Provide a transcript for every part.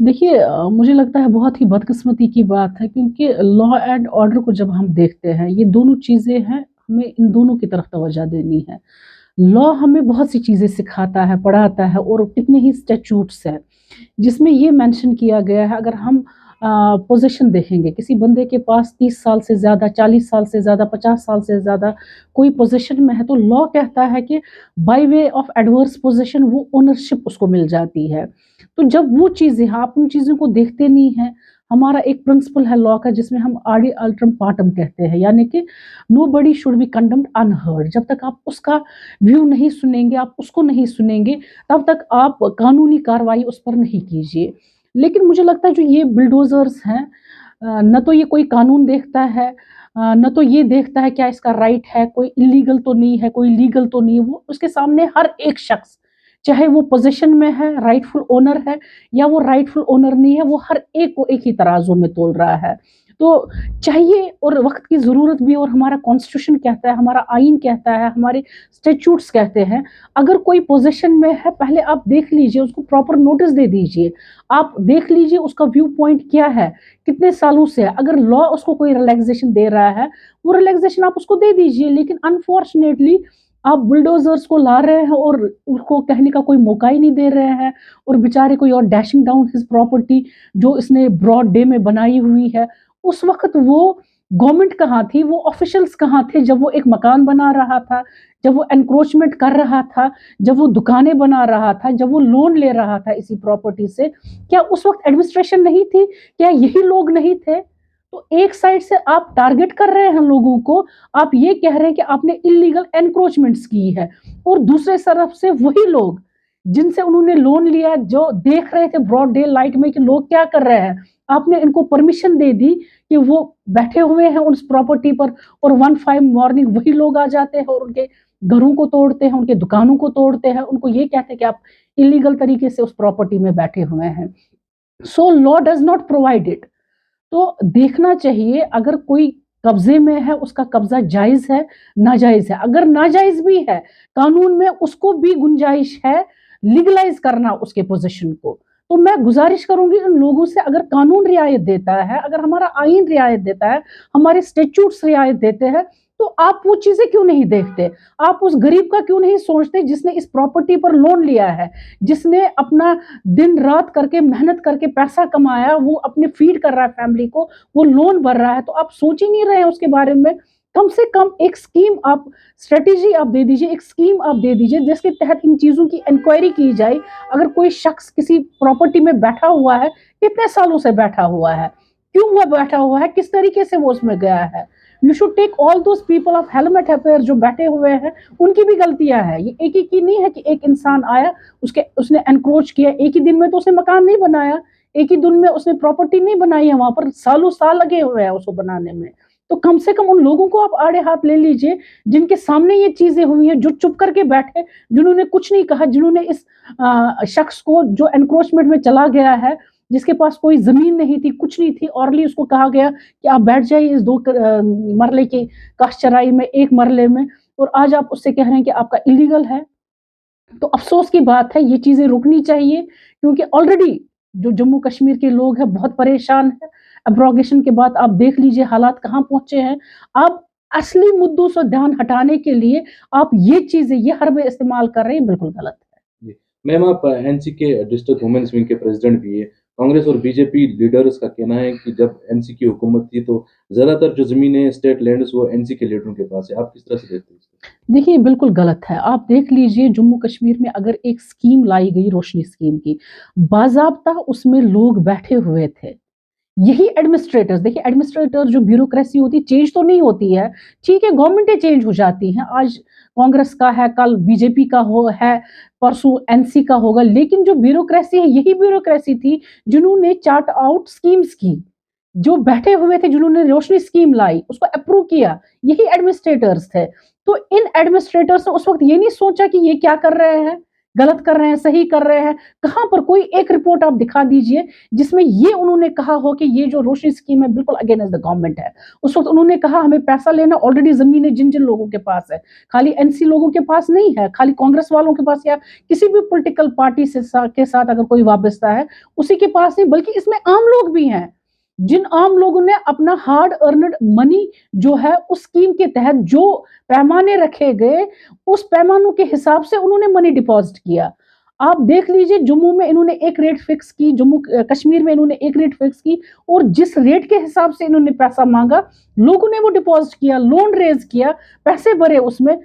देखिए मुझे लगता है बहुत ही बदकिस्मती की बात है क्योंकि लॉ एंड ऑर्डर को जब हम देखते हैं, ये दोनों चीज़ें हैं, हमें इन दोनों की तरफ तवज्जो देनी है। लॉ हमें बहुत सी चीज़ें सिखाता है, पढ़ाता है और कितने ही स्टैट्यूट्स हैं, जिसमें ये मेंशन किया गया है अगर हम पोज़ीशन देखेंगे, किसी बंदे के पास 30 साल से ज़्यादा, 40 साल से ज़्यादा, 50 साल से ज़्यादा कोई पोज़ीशन में है, तो लॉ कहता है कि by way of adverse position वो ओनरशिप उसको मिल जाती है। तो जब वो चीज़ें आप उन चीज़ों को देखते नहीं हैं, हमारा एक प्रिंसिपल है लॉ का जिसमें हम आडि अल्ट्रम पार्टम कहते हैं, यानी कि नोबडी शुड बी कंडेम्न्ड अनहर्ड। जब तक आप उसका व्यू नहीं सुनेंगे, आप उसको नहीं सुनेंगे, तब तक आप कानूनी कार्रवाई उस पर नहीं कीजिए। लेकिन मुझे लगता है जो ये बुलडोज़र्स हैं न तो ये कोई कानून देखता है न तो ये देखता है क्या इसका राइट है, कोई इल्लीगल तो नहीं है, कोई लीगल तो नहीं है। वो उसके सामने हर एक शख्स, चाहे वो पोज़ीशन में है, राइटफुल ओनर है या वो राइटफुल ओनर नहीं है, वो हर एक को एक ही तराजू में तोल रहा है। तो चाहिए और वक़्त की ज़रूरत भी और हमारा कॉन्स्टिट्यूशन कहता है, हमारा आईन कहता है, हमारे स्टैट्यूट्स कहते हैं, अगर कोई पोज़ीशन में है पहले आप देख लीजिए, उसको प्रॉपर नोटिस दे दीजिए। आप देख लीजिए उसका व्यू पॉइंट क्या है, कितने सालों से है। अगर लॉ उसको कोई रिलैक्सेशन दे रहा है, वो रिलैक्सेशन आप उसको दे दीजिए। लेकिन अनफॉर्चुनेटली आप बुलडोज़र्स को ला रहे हैं और उसको कहने का कोई मौका ही नहीं दे रहे हैं और बेचारे को you are dashing down his property जो इसने ब्रॉड डे में बनाई हुई है। उस वक़्त वो गवर्नमेंट कहाँ थी, वो ऑफ़िशियल्स कहाँ थे जब वो एक मकान बना रहा था, जब वो एनक्रोचमेंट कर रहा था, जब वो दुकानें बना रहा था, जब वो लोन ले रहा था इसी प्रॉपर्टी से, क्या उस वक़्त एडमिनिस्ट्रेशन नहीं थी? क्या यही लोग नहीं थे? तो एक साइड से आप टारगेट कर रहे हैं लोगों को, आप ये कह रहे हैं कि आपने इल्लीगल एनक्रोचमेंट्स की है और दूसरे तरफ से वही लोग जिनसे उन्होंने लोन लिया, जो देख रहे थे ब्रॉड डे लाइट में कि लोग क्या कर रहे हैं, आपने इनको परमिशन दे दी कि वो बैठे हुए हैं उस प्रॉपर्टी पर और 1-5 मॉर्निंग वही लोग आ जाते हैं और उनके घरों को तोड़ते हैं, उनके दुकानों को तोड़ते हैं, उनको ये कहते हैं कि आप इल्लीगल तरीके से उस प्रॉपर्टी में बैठे हुए हैं। So law does not provide it. तो देखना चाहिए अगर कोई कब्ज़े में है, उसका कब्ज़ा जायज़ है, नाजायज़ है। अगर नाजायज़ भी है, कानून में उसको भी गुंजाइश है लीगलाइज़ करना उसके पोज़ीशन को। तो मैं गुज़ारिश करूँगी उन लोगों से अगर कानून रियायत देता है, अगर हमारा आईन रियायत देता है, हमारे स्टैट्यूट्स रियायत देते हैं, तो आप वो चीज़ें क्यों नहीं देखते? आप उस गरीब का क्यों नहीं सोचते जिसने इस प्रॉपर्टी पर लोन लिया है, जिसने अपना दिन-रात करके मेहनत करके पैसा कमाया, वो अपने फ़ीड कर रहा है फैमिली को, वो लोन भर रहा है, तो आप सोच ही नहीं रहे हैं उसके बारे में। कम से कम एक स्कीम आप स्ट्रैटेजी आप दे दीजिए, एक स्कीम आप दे दीजिए जिसके तहत इन चीज़ों की इंक्वायरी की जाए। अगर कोई शख्स किसी प्रॉपर्टी में बैठा हुआ है, कितने सालों से बैठा हुआ है? क्यों वो बैठा हुआ है? किस तरीके से वो उसमें गया है? You should take all those people of helmet affair जो बैठे हुए हैं, उनकी भी गलतियाँ हैं। ये एक-एक की नहीं है कि एक इंसान आया उसने एनक्रोच किया, एक ही दिन में तो उसने मकान नहीं बनाया, एक ही दिन में उसने प्रॉपर्टी नहीं बनाई है, वहाँ पर सालों साल लगे हुए हैं उसको बनाने में। तो कम से कम उन लोगों को आप आड़े हाथ ले लीजिए, जिनके सामने ये चीज़ें हुई हैं, जो चुप करके बैठे, जिन्होंने कुछ नहीं कहा, जिन्होंने इस शख्स को जो एनक्रोचमेंट में चला गया है, जिसके पास कोई ज़मीन नहीं थी, कुछ नहीं थी, ऑरली उसको कहा गया कि आप बैठ जाइए इस 2 मरले की काश्तचराई में, 1 मरले में और आज आप उससे कह रहे हैं कि आपका इल्लीगल है। तो अफ़सोस की बात है, ये चीज़ें रुकनी चाहिए क्योंकि ऑलरेडी जो जम्मू कश्मीर के लोग हैं बहुत परेशान हैं। एब्रोगेशन के बाद आप देख लीजिए हालात कहाँ पहुँचे हैं। आप असली मुद्दों से ध्यान हटाने के लिए आप ये चीज़ें, ये हरबे इस्तेमाल कर रहे हैं, बिल्कुल गलत है। जी। मैम आप एनसी के डिस्ट्रिक्ट वुमेन्स विंग के प्रेज़िडेंट भी हैं। कांग्रेस और बीजेपी लीडर्स का कहना है कि जब एनसी की हुकूमत थी तो ज़्यादातर जो ज़मीनें स्टेट लैंड्स वो एनसी के लीडरों के पास है। आप किस तरह से देखते हैं इसको? देखिए, बिल्कुल गलत है। आप देख लीजिए जम्मू कश्मीर में अगर एक स्कीम लाई गई रोशनी स्कीम की, बाज़ाब्ता उसमें लोग बैठे हुए थे। यही एडमिनिस्ट्रेटर्स, देखिए एडमिनिस्ट्रेटर जो ब्यूरोक्रेसी होती है चेंज तो नहीं होती है, ठीक है गवर्नमेंटें चेंज हो जाती हैं, आज कांग्रेस का है, कल बीजेपी का हो है, परसों एनसी का होगा, लेकिन जो ब्यूरोक्रेसी है यही ब्यूरोक्रेसी थी जिन्होंने चार्ट आउट स्कीम्स की, जो बैठे हुए थे जिन्होंने रोशनी स्कीम लाई, उसको अप्रूव किया, यही एडमिनिस्ट्रेटर्स थे। तो इन एडमिनिस्ट्रेटर्स ने उस वक़्त ये नहीं सोचा कि ये क्या कर रहे हैं, गलत कर रहे हैं, सही कर रहे हैं? कहाँ पर कोई एक रिपोर्ट आप दिखा दीजिए जिसमें ये उन्होंने कहा हो कि ये जो रोशनी स्कीम है बिल्कुल अगेंस्ट द गवर्नमेंट है। उस वक़्त उन्होंने कहा हमें पैसा लेना, ऑलरेडी ज़मीनें जिन-जिन लोगों के पास है, खाली एनसी लोगों के पास नहीं है, खाली कांग्रेस वालों के पास या किसी भी पॉलिटिकल पार्टी के साथ अगर कोई वाबस्ता है, उसी के पास नहीं, बल्कि इसमें आम लोग भी हैं। जिन आम लोगों ने अपना हार्ड अर्न्ड मनी जो है उस स्कीम के तहत जो पैमाने रखे गए, उस पैमानों के हिसाब से उन्होंने मनी डिपॉज़िट किया। आप देख लीजिए, जम्मू में इन्होंने एक रेट फिक्स की, कश्मीर में इन्होंने एक रेट फिक्स की, और जिस रेट के हिसाब से इन्होंने पैसा माँगा, लोगों ने वो डिपॉज़िट किया, लोन रेज़ किया, पैसे भरे उसमें।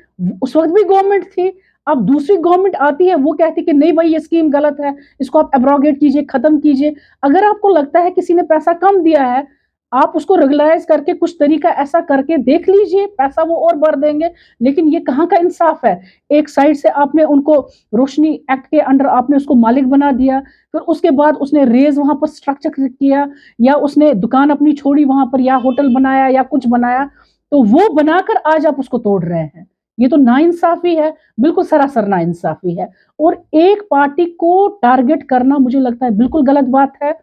उस वक़्त भी गवर्नमेंट थी। अब दूसरी गवर्नमेंट आती है, वो कहती है कि नहीं भाई ये स्कीम गलत है, इसको आप एब्रोगेट कीजिए, खत्म कीजिए। अगर आपको लगता है किसी ने पैसा कम दिया है, आप उसको रेगुलराइज़ करके कुछ तरीका ऐसा करके देख लीजिए, पैसा वो और भर देंगे। लेकिन ये कहाँ का इंसाफ है? एक साइड से आपने उनको रोशनी एक्ट के अंडर आपने उसको मालिक बना दिया, फिर उसके बाद उसने रेज़ वहाँ पर स्ट्रक्चर किया, या उसने दुकान अपनी छोड़ी वहाँ पर, या होटल बनाया या कुछ बनाया, तो वो बनाकर आज आप उसको तोड़ रहे हैं। ये तो नाइंसाफ़ी है, बिल्कुल सरासर नाइंसाफ़ी है। और एक पार्टी को टारगेट करना मुझे लगता है बिल्कुल गलत बात है।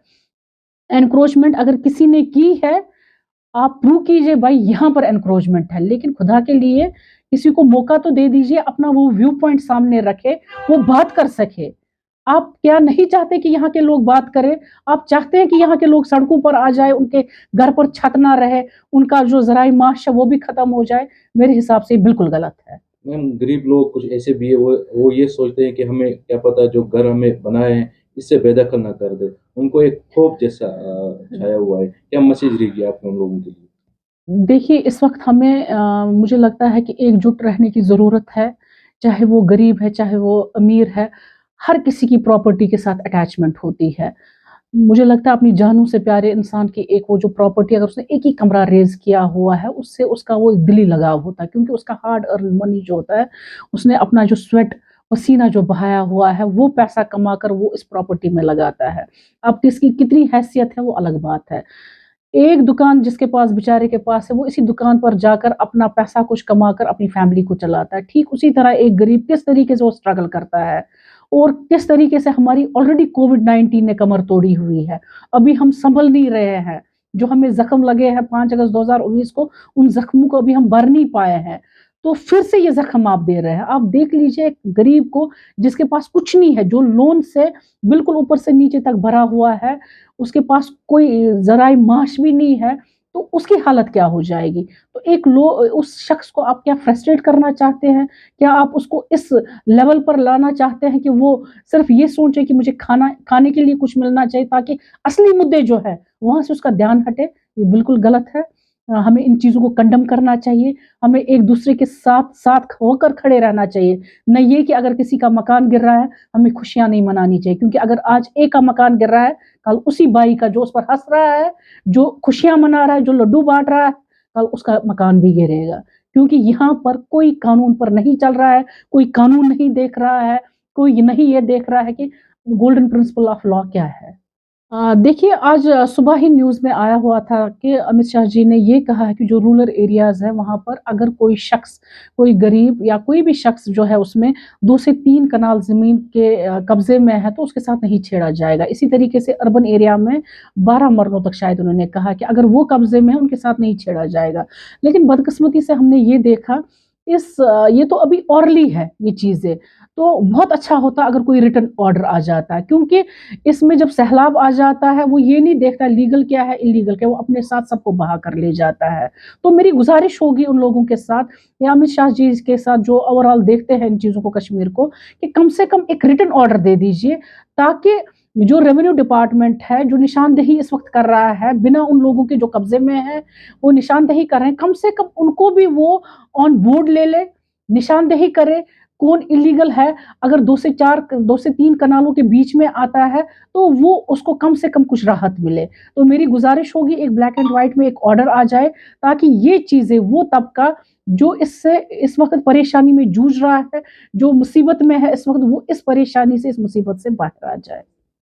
एनक्रोचमेंट अगर किसी ने की है, आप प्रूव कीजिए भाई यहाँ पर एनक्रोचमेंट है, लेकिन खुदा के लिए किसी को मौका तो दे दीजिए, अपना वो व्यू पॉइंट सामने रखे, वो बात कर सके। आप क्या नहीं चाहते कि यहाँ के लोग बात करें? आप चाहते हैं कि यहाँ के लोग सड़कों पर आ जाए, उनके घर पर छत ना रहे, उनका जो ज़राए माश है वो भी खत्म हो जाए? मेरे हिसाब से ये बिल्कुल गलत है। मैम, गरीब लोग कुछ ऐसे भी है, वो ये सोचते हैं कि हमें क्या पता जो घर हमें बनाए हैं इससे बेदखल ना कर दे। उनको एक खौफ जैसा छाया हुआ है। क्या मैसेज रहेगी आपके उन लोगों के लिए? देखिए, इस वक़्त हमें मुझे लगता है कि एकजुट रहने की ज़रूरत है, चाहे वो गरीब है, चाहे वो अमीर है, हर किसी की प्रॉपर्टी के साथ अटैचमेंट होती है। मुझे लगता है अपनी जानों से प्यारे इंसान की एक वो जो प्रॉपर्टी, अगर उसने एक ही कमरा रेज़ किया हुआ है, उससे उसका वो दिली लगाव होता है, क्योंकि उसका हार्ड अर्न्ड मनी जो होता है, उसने अपना जो स्वेट, पसीना जो बहाया हुआ है, वो पैसा कमाकर वो इस प्रॉपर्टी में लगाता है। अब किसकी कितनी हैसियत है, वो अलग बात है। एक दुकान जिसके पास, बेचारे के पास है, वो इसी दुकान पर जाकर अपना पैसा कुछ कमाकर अपनी फैमिली को चलाता है। ठीक उसी तरह एक गरीब किस तरीके से वो स्ट्रगल करता है, और किस तरीके से हमारी ऑलरेडी कोविड-19 ने कमर तोड़ी हुई है। अभी हम सँभल नहीं रहे हैं। जो हमें ज़ख्म लगे हैं 5 अगस्त 2019 को, उन ज़ख्मों को अभी हम भर नहीं पाए हैं। तो फिर से ये ज़ख्म आप दे रहे हैं। आप देख लीजिए एक गरीब को जिसके पास कुछ नहीं है, जो लोन से बिल्कुल ऊपर से नीचे तक भरा हुआ है, उसके पास कोई ज़राए माश भी नहीं है, तो उसकी हालत क्या हो जाएगी? तो उस शख्स को आप क्या फ्रस्ट्रेट करना चाहते हैं? क्या आप उसको इस लेवल पर लाना चाहते हैं कि वो सिर्फ़ ये सोचे कि मुझे खाने के लिए कुछ मिलना चाहिए, ताकि असली मुद्दे जो है, वहाँ से उसका ध्यान हटे? ये बिल्कुल गलत है। हमें इन चीज़ों को कंडेम करना चाहिए, हमें एक-दूसरे के साथ साथ होकर खड़े रहना चाहिए। न ये कि अगर किसी का मकान गिर रहा है, हमें खुशियाँ नहीं मनानी चाहिए, क्योंकि अगर आज एक का मकान गिर रहा है, कल उसी भाई का जो उस पर हँस रहा है, जो खुशियाँ मना रहा है, जो लड्डू बाँट रहा है, कल उसका मकान भी गिरेगा। क्योंकि यहाँ पर कोई कानून पर नहीं चल रहा है, कोई कानून नहीं देख रहा है, कोई नहीं ये देख रहा है कि गोल्डन प्रिंसिपल ऑफ लॉ क्या है। देखिए, आज सुबह ही न्यूज़ में आया हुआ था कि अमित शाह जी ने ये कहा है कि जो रूरल एरियाज़ हैं, वहाँ पर अगर कोई शख्स, कोई गरीब या कोई भी शख्स जो है उसमें 2 से 3 कनाल ज़मीन के कब्ज़े में है, तो उसके साथ नहीं छेड़ा जाएगा। इसी तरीके से अर्बन एरिया में 12 मरलों तक शायद उन्होंने कहा कि अगर वो कब्ज़े में है, उनके साथ नहीं छेड़ा जाएगा। लेकिन बदकिस्मती से हमने ये देखा, ये तो अभी ओरली है ये चीज़ें, तो बहुत अच्छा होता अगर कोई रिटन ऑर्डर आ जाता, क्योंकि इसमें जब सैलाब आ जाता है, वो ये नहीं देखता लीगल क्या है, इल्लीगल क्या है, वो अपने साथ सबको बहा कर ले जाता है। तो मेरी गुज़ारिश होगी उन लोगों के साथ, या अमित शाह जी के साथ जो ओवरऑल देखते हैं इन चीज़ों को, कश्मीर को, कि कम से कम एक रिटन ऑर्डर दे दीजिए, ताकि जो रेवेन्यू डिपार्टमेंट है, जो निशानदेही इस वक़्त कर रहा है, बिना उन लोगों के जो कब्ज़े में है, वो निशानदेही कर रहे हैं, कम से कम उनको भी वो ऑन बोर्ड ले ले, निशानदेही करे, कौन इल्लीगल है। अगर 2 से 3 कनालों के बीच में आता है, तो वो उसको कम से कम कुछ राहत मिले। तो मेरी गुज़ारिश होगी एक ब्लैक एंड व्हाइट में एक ऑर्डर आ जाए, ताकि ये चीज़ें, वो तबका जो इससे इस वक़्त परेशानी में जूझ रहा है, जो मुसीबत में है इस वक़्त, वो इस परेशानी से, इस मुसीबत से बाहर आ जाए।